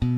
Good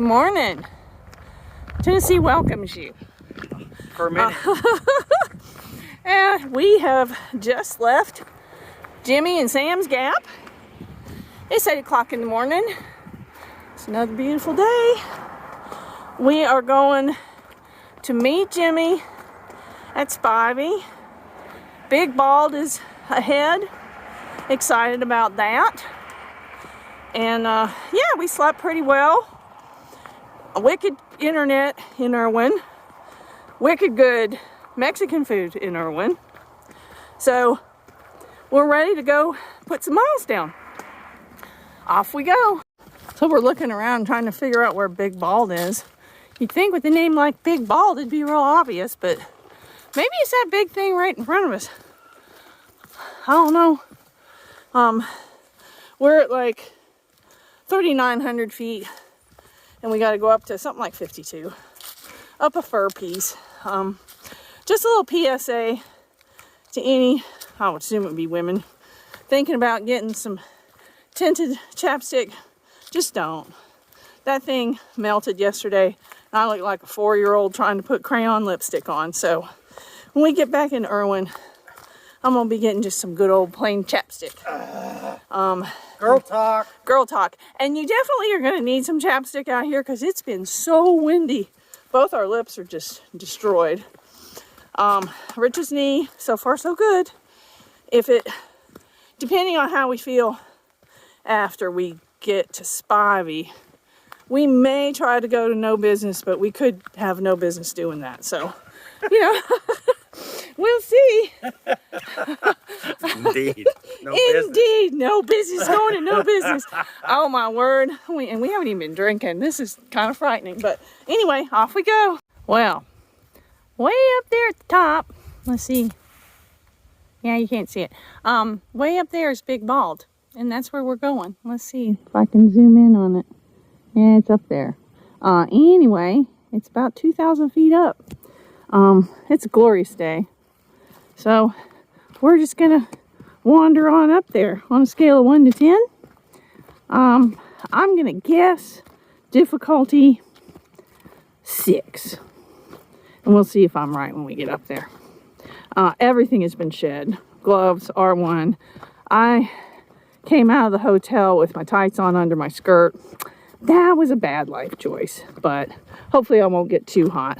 morning. Tennessee welcomes you. For a minute. And we have just left Jimmy and Sam's Gap. It's 8 o'clock in the morning. It's another beautiful day. We are going to meet Jimmy at Spivey. Big Bald is ahead. Excited about that. And yeah, we slept pretty well. A wicked internet in Irwin. Wicked good Mexican food in Irwin. So we're ready to go put some miles down. Off we go. So we're looking around trying to figure out where Big Bald is. You'd think with a name like Big Bald it'd be real obvious, but maybe it's that big thing right in front of us. I don't know. We're at like 3,900 feet and we got to go up to something like 52. Up a fur piece. Just a little PSA to any, I would assume it would be women, thinking about getting some tinted chapstick. Just don't. That thing melted yesterday. And I look like a 4-year-old trying to put crayon lipstick on. So when we get back in Irwin, I'm going to be getting just some good old plain chapstick. Girl talk. Girl talk. And you definitely are going to need some chapstick out here because it's been so windy. Both our lips are just destroyed. Rich's knee, so far so good. Depending on how we feel after we get to Spivey, we may try to go to No Business, but we could have no business doing that. So, you know, we'll see. Indeed. Indeed. No business going to No Business. Oh my word. And we haven't even been drinking. This is kind of frightening. But anyway, off we go. Well, way up there at the top. Let's see. Yeah, you can't see it. Way up there is Big Bald. And that's where we're going. Let's see if I can zoom in on it. Yeah, it's up there. Anyway, it's about 2,000 feet up. It's a glorious day. So we're just gonna wander on up there on a scale of 1 to 10. I'm gonna guess difficulty 6. And we'll see if I'm right when we get up there. Everything has been shed. Gloves, R1. I came out of the hotel with my tights on under my skirt. That was a bad life choice, but hopefully I won't get too hot.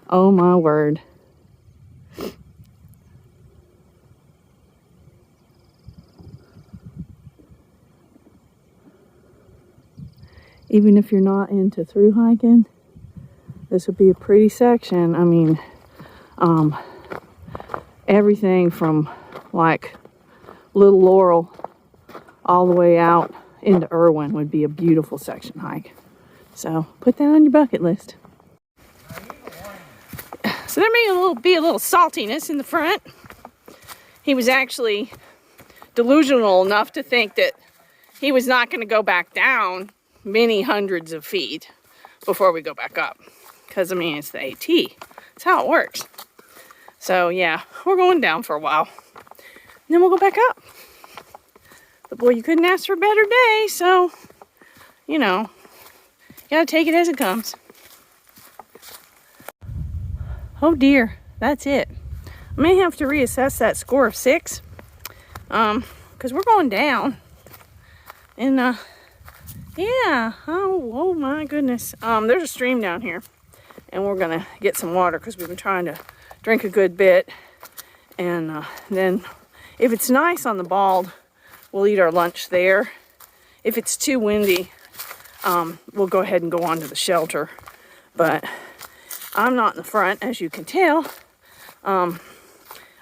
Oh my word. Even if you're not into through hiking, this would be a pretty section. I mean, everything from like Little Laurel all the way out into Irwin would be a beautiful section hike. So put that on your bucket list. So there may be a little saltiness in the front. He was actually delusional enough to think that he was not going to go back down many hundreds of feet before we go back up. Because, I mean, it's the AT. That's how it works. So, yeah, we're going down for a while. And then we'll go back up. But, boy, you couldn't ask for a better day. So, you know, you got to take it as it comes. Oh, dear. That's it. I may have to reassess that score of 6. Because we're going down. And, yeah. Oh, my goodness. There's a stream down here. And we're going to get some water because we've been trying to drink a good bit. And then if it's nice on the Bald, we'll eat our lunch there. If it's too windy, we'll go ahead and go on to the shelter. But I'm not in the front, as you can tell. I'm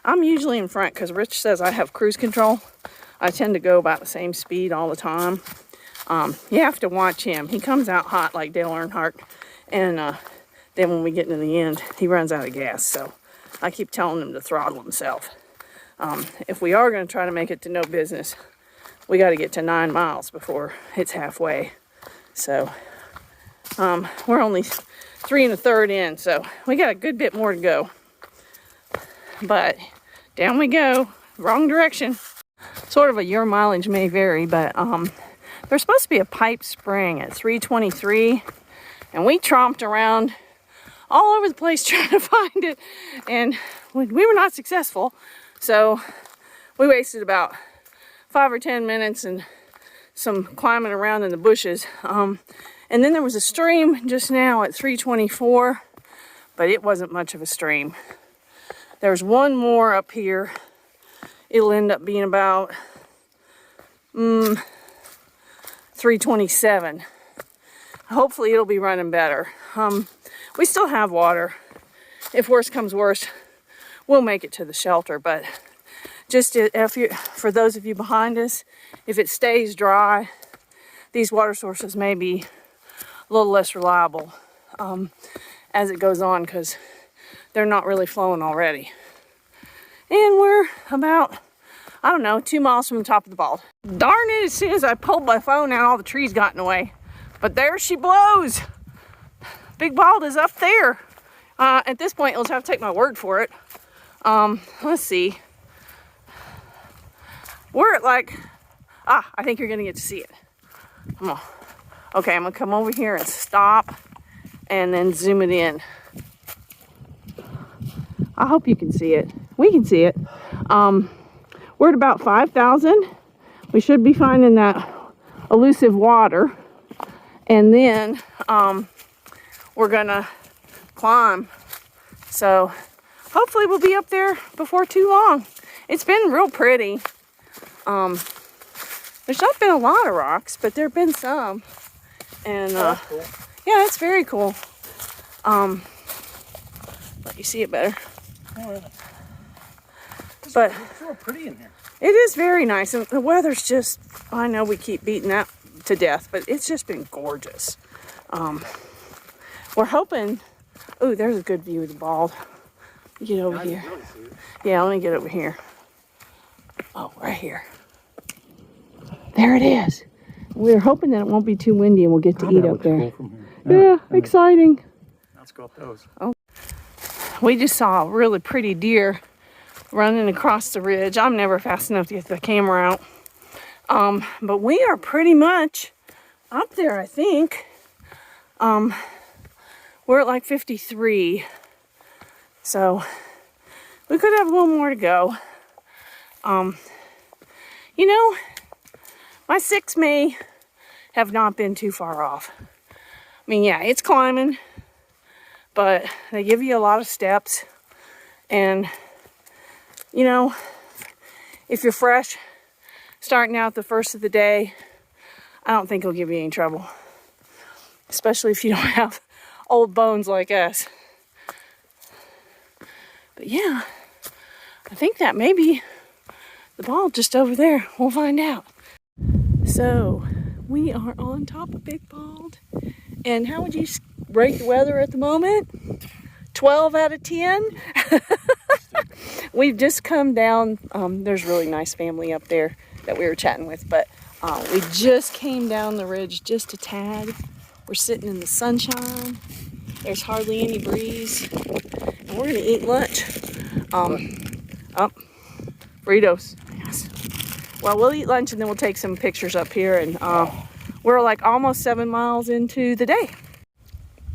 usually in front because Rich says I have cruise control. I tend to go about the same speed all the time. You have to watch him. He comes out hot like Dale Earnhardt. And then when we get to the end, he runs out of gas. So I keep telling him to throttle himself. If we are going to try to make it to No Business, we got to get to 9 miles before it's halfway. So we're only 3 1/3 in, so we got a good bit more to go. but down we go. Wrong direction. Sort of your mileage may vary, but there's supposed to be a pipe spring at 323, and we tromped around all over the place trying to find it, and we were not successful. So we wasted about 5 or 10 minutes and some climbing around in the bushes. And then there was a stream just now at 324, but it wasn't much of a stream. There's one more up here. It'll end up being about 327. Hopefully it'll be running better. We still have water. If worse comes worse, we'll make it to the shelter. But just for those of you behind us, if it stays dry, these water sources may be a little less reliable as it goes on, because they're not really flowing already. And we're about, I don't know, 2 miles from the top of the bald. Darn it, as soon as I pulled my phone out, all the trees got in the way. But there she blows. Big bald is up there. At this point, you'll just have to take my word for it. Let's see. We're at like, I think you're gonna get to see it. Come on. Okay, I'm gonna come over here and stop and then zoom it in. I hope you can see it. We can see it. We're at about 5,000. We should be finding that elusive water. And then we're gonna climb. So hopefully we'll be up there before too long. It's been real pretty. There's not been a lot of rocks, but there have been some. And Cool. yeah, it's very cool. Let you see it better. Oh, yeah. But It's real pretty in here. it is very nice, and the weather's just, I know we keep beating that to death, but it's just been gorgeous. We're hoping, oh, there's a good view of the bald. Get over I can here. really see it. Yeah, let me get over here. Oh, right here. There it is. We're hoping that it won't be too windy and we'll get to eat up there. Cool from here. Yeah, exciting. Let's go up those. We just saw a really pretty deer running across the ridge. I'm never fast enough to get the camera out. But we are pretty much up there, I think. We're at like 53. So we could have a little more to go. You know, my 6 may have not been too far off. I mean, yeah, it's climbing, but they give you a lot of steps. And, you know, if you're fresh, starting out the first of the day, I don't think it'll give you any trouble. Especially if you don't have old bones like us. But yeah, I think that may be the bald just over there. We'll find out. So, we are on top of Big Bald. And how would you rate the weather at the moment? 12 out of 10? We've just come down. There's a really nice family up there that we were chatting with. But we just came down the ridge just a tad. We're sitting in the sunshine. There's hardly any breeze. And we're going to eat lunch. Burritos. Yes. Well, we'll eat lunch and then we'll take some pictures up here. And we're like almost 7 miles into the day.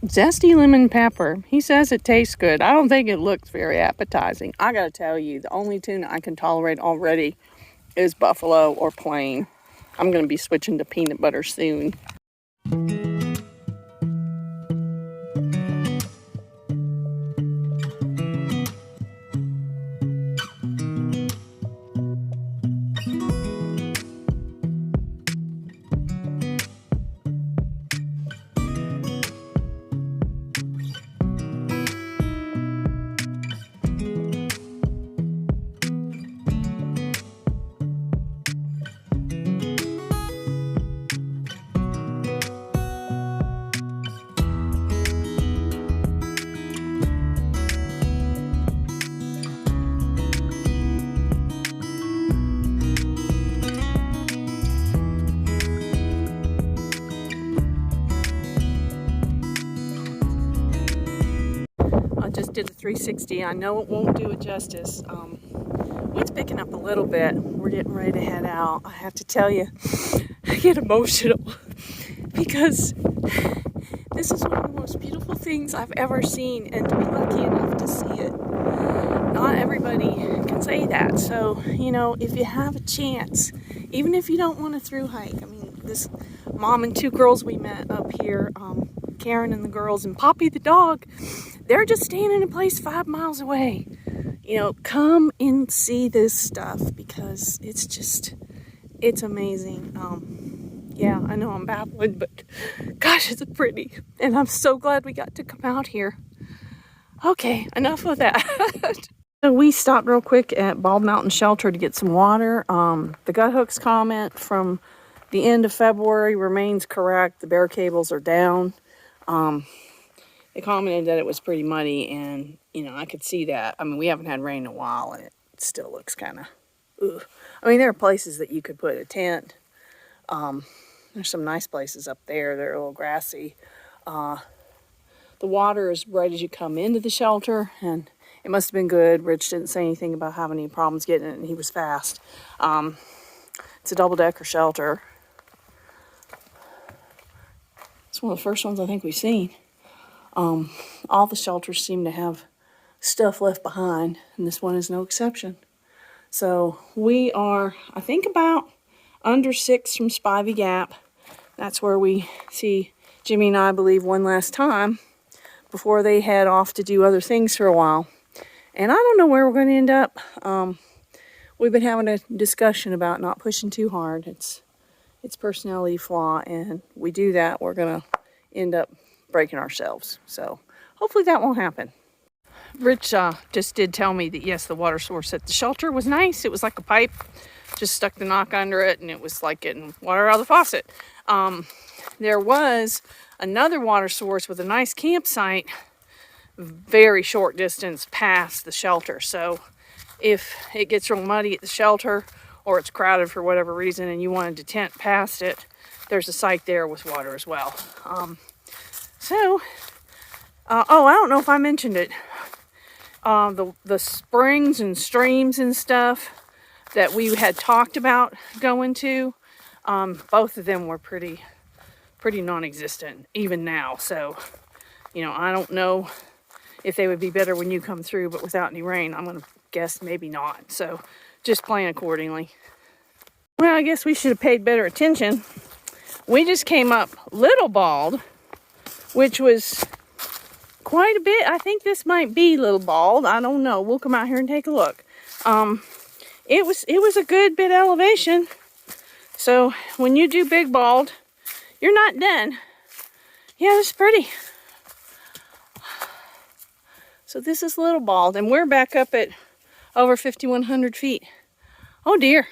Zesty lemon pepper. He says it tastes good. I don't think it looks very appetizing. I gotta tell you, the only tuna I can tolerate already is buffalo or plain. I'm gonna be switching to peanut butter soon. 360. I know it won't do it justice. Wind's picking up a little bit. We're getting ready to head out. I have to tell you, I get emotional because this is one of the most beautiful things I've ever seen, and to be lucky enough to see it. Not everybody can say that. So, you know, if you have a chance, even if you don't want a through hike, I mean, this mom and two girls we met up here, Karen and the girls, and Poppy the dog, they're just staying in a place 5 miles away. You know, come and see this stuff because it's amazing. Yeah, I know I'm babbling, but gosh, it's pretty. And I'm so glad we got to come out here. Okay, enough of that. So we stopped real quick at Bald Mountain Shelter to get some water. The gut hooks comment from the end of February remains correct. The bear cables are down. They commented that it was pretty muddy, and you know, I could see that. I mean, we haven't had rain in a while, and it still looks kind of, ugh. I mean, there are places that you could put a tent. There's some nice places up there. They're a little grassy. The water is right as you come into the shelter, and it must have been good. Rich didn't say anything about having any problems getting it, and he was fast. It's a double-decker shelter. It's one of the first ones I think we've seen. All the shelters seem to have stuff left behind, and this one is no exception. So we are, I think, about under 6 from Spivey Gap. That's where we see Jimmy and I believe one last time before they head off to do other things for a while. And I don't know where we're going to end up. We've been having a discussion about not pushing too hard. It's personality flaw, and we do that, we're going to end up breaking ourselves. So hopefully that won't happen. Rich just did tell me that yes, the water source at the shelter was nice. It was like a pipe, just stuck the knock under it, and it was like getting water out of the faucet. There was another water source with a nice campsite very short distance past the shelter. So if it gets real muddy at the shelter or it's crowded for whatever reason and you wanted to tent past it, there's a site there with water as well. Oh, I don't know if I mentioned it. The springs and streams and stuff that we had talked about going to, both of them were pretty non-existent even now. So, you know, I don't know if they would be better when you come through, but without any rain, I'm going to guess maybe not. So just plan accordingly. Well, I guess we should have paid better attention. We just came up Little Bald, which was quite a bit. I think this might be Little Bald. I don't know. We'll come out here and take a look. It was a good bit elevation. So when you do Big Bald, you're not done. Yeah, it's pretty. So this is Little Bald, and we're back up at over 5,100 feet. Oh dear.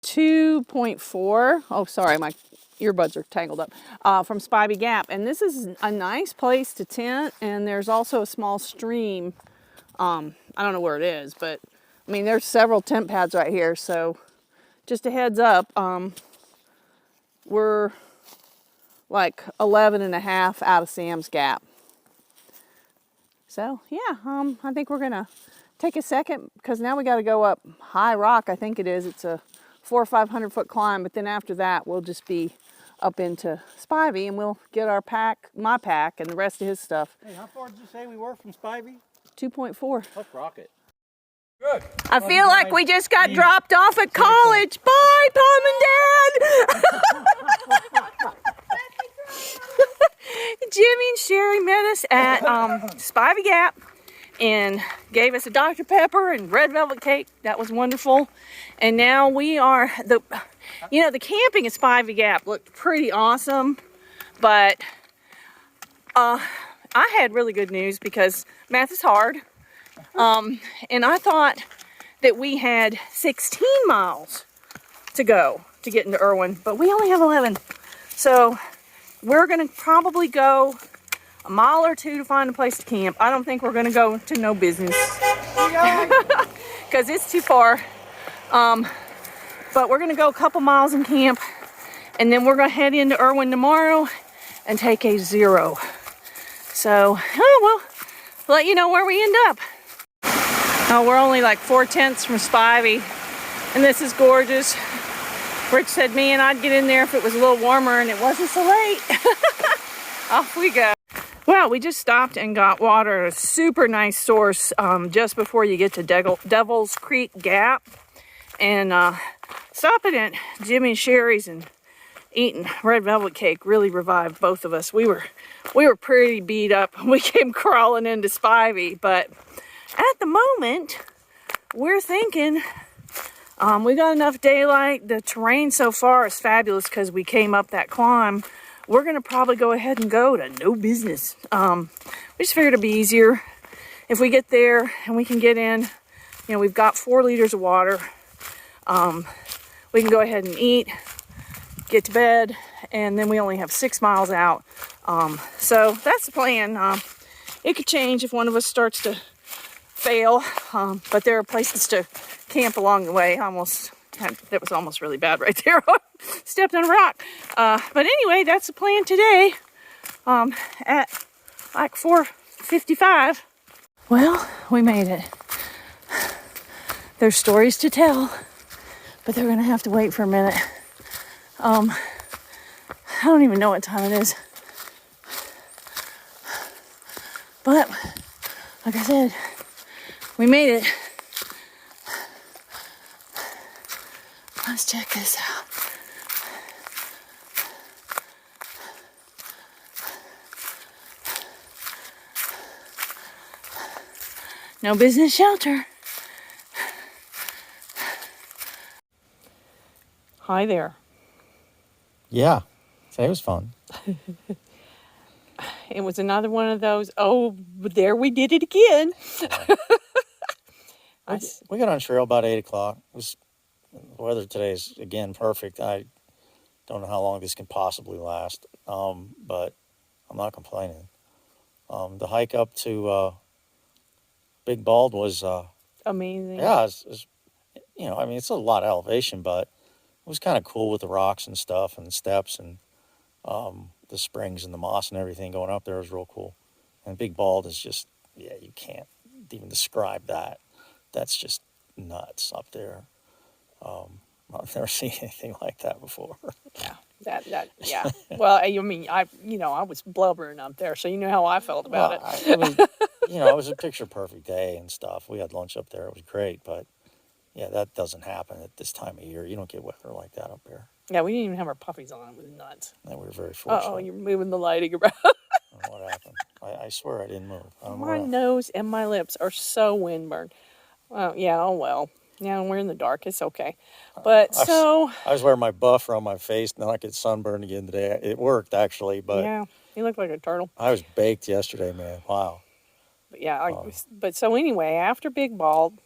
2.4. Oh, sorry, my earbuds are tangled up. From Spivey Gap, and this is a nice place to tent, and there's also a small stream. I don't know where it is, but I mean, there's several tent pads right here, so just a heads up, we're like 11.5 out of Sam's Gap. So yeah, I think we're gonna take a second because now we got to go up High Rock. I think it is. It's a 400 or 500 foot climb, but then after that we'll just be up into Spivey, and we'll get our pack, my pack, and the rest of his stuff. Hey, how far did you say we were from Spivey? 2.4. Let's rock it. Good. I feel like we just got dropped off at college. Bye, Mom and Dad. Jimmy and Sherry met us at Spivey Gap and gave us a Dr. Pepper and red velvet cake. That was wonderful. And now we are, the camping at Spivey Gap looked pretty awesome, but I had really good news because math is hard. And I thought that we had 16 miles to go to get into Irwin, but we only have 11. So we're going to probably go a mile or two to find a place to camp. I don't think we're going to go to no business because it's too far. But we're going to go a couple miles and camp, and then we're going to head into Irwin tomorrow and take a 0. So, let you know where we end up. Oh, we're only like 4/10 from Spivey, and this is gorgeous. Rich said me and I'd get in there if it was a little warmer and it wasn't so late. Off we go. Well, we just stopped and got water at a super nice source just before you get to Devil's Creek Gap. And stopping at Jimmy and Sherry's and eating red velvet cake really revived both of us. We were pretty beat up when we came crawling into Spivey, but at the moment, we're thinking we got enough daylight. The terrain so far is fabulous because we came up that climb. We're going to probably go ahead and go to No Business. We just figured it'd be easier if we get there and we can get in. You know, we've got 4 liters of water. We can go ahead and eat, get to bed, and then we only have 6 miles out. So that's the plan. It could change if one of us starts to fail, but there are places to camp along the way. That was almost really bad right there. Stepped on a rock. But anyway, that's the plan today. At like 4:55. Well, we made it. There's stories to tell, but they're gonna have to wait for a minute. I don't even know what time it is. But like I said, we made it. Let's check this out. No Business shelter. Hi there. Yeah, today was fun. It was another one of those, oh, there we did it again. We got on trail about 8 o'clock. The weather today is, again, perfect. I don't know how long this can possibly last, but I'm not complaining. The hike up to Big Bald was... amazing. Yeah, it's I mean, it's a lot of elevation, but it was kind of cool with the rocks and stuff and the steps and the springs and the moss and everything going up there was real cool. And Big Bald is just, yeah, you can't even describe that. That's just nuts up there. I've never seen anything like that before. Yeah, yeah. Well, I mean, I was blubbering up there, so you know how I felt about it. It was a picture perfect day and stuff. We had lunch up there. It was great, but yeah, that doesn't happen at this time of year. You don't get weather like that up there. Yeah, we didn't even have our puppies on. It was nuts. And we were very fortunate. Oh, you're moving the lighting around. I don't know what happened. I swear I didn't move. My nose and my lips are so windburned. Well, yeah, oh well. Yeah, we're in the dark. It's okay. But I was wearing my buffer on my face. Now I get sunburned again today. It worked, actually. But yeah, you look like a turtle. I was baked yesterday, man. Wow. But yeah, but so anyway, after Big Bald,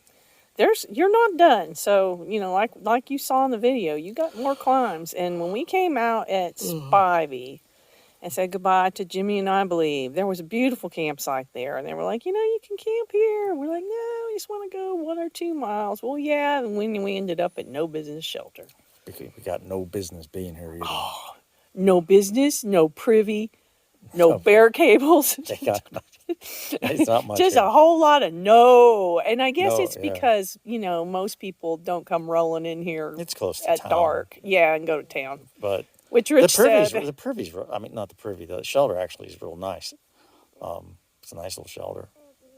you're not done. So, like you saw in the video, you got more climbs. And when we came out at Spivey and said goodbye to Jimmy and I believe, there was a beautiful campsite there. And they were like, you can camp here. And we're like, no, we just want to go 1 or 2 miles. Well, yeah. And we ended up at No Business shelter. We got no business being here either. Oh, no business, no privy, no bear cables. It's not much. Just a whole lot of no. And I guess it's because, most people don't come rolling in here. It's close to at town. Dark. Yeah, and go to town. But which Rich said. The shelter actually is real nice. It's a nice little shelter.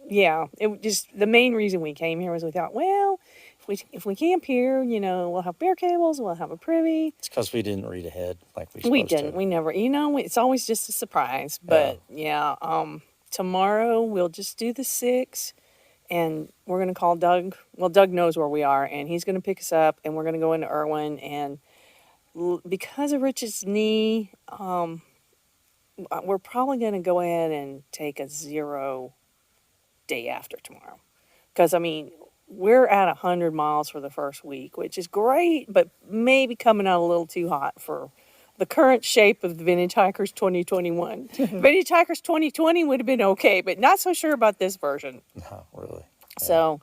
Yeah, the main reason we came here was we thought, well, if we camp here, we'll have bear cables, we'll have a privy. It's because we didn't read ahead like we didn't. We never. It's always just a surprise. But tomorrow we'll just do the 6, and we're gonna call Doug. Well, Doug knows where we are, and he's gonna pick us up, and we're gonna go into Irwin. And because of Rich's knee, we're probably gonna go ahead and take a 0 day after tomorrow, because we're at 100 miles for the first week, which is great, but maybe coming out a little too hot for the current shape of the Vintage Hikers 2021. Vintage Hikers 2020 would have been okay, but not so sure about this version. No, really. Yeah. So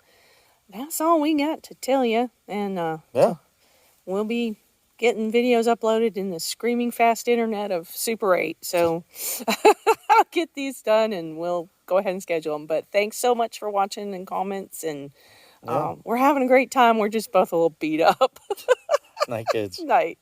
that's all we got to tell you. And we'll be getting videos uploaded in the screaming fast internet of Super 8. So I'll get these done and we'll go go ahead and schedule them. But thanks so much for watching and comments. And Yeah. we're having a great time. We're just both a little beat up. Night, kids. Night.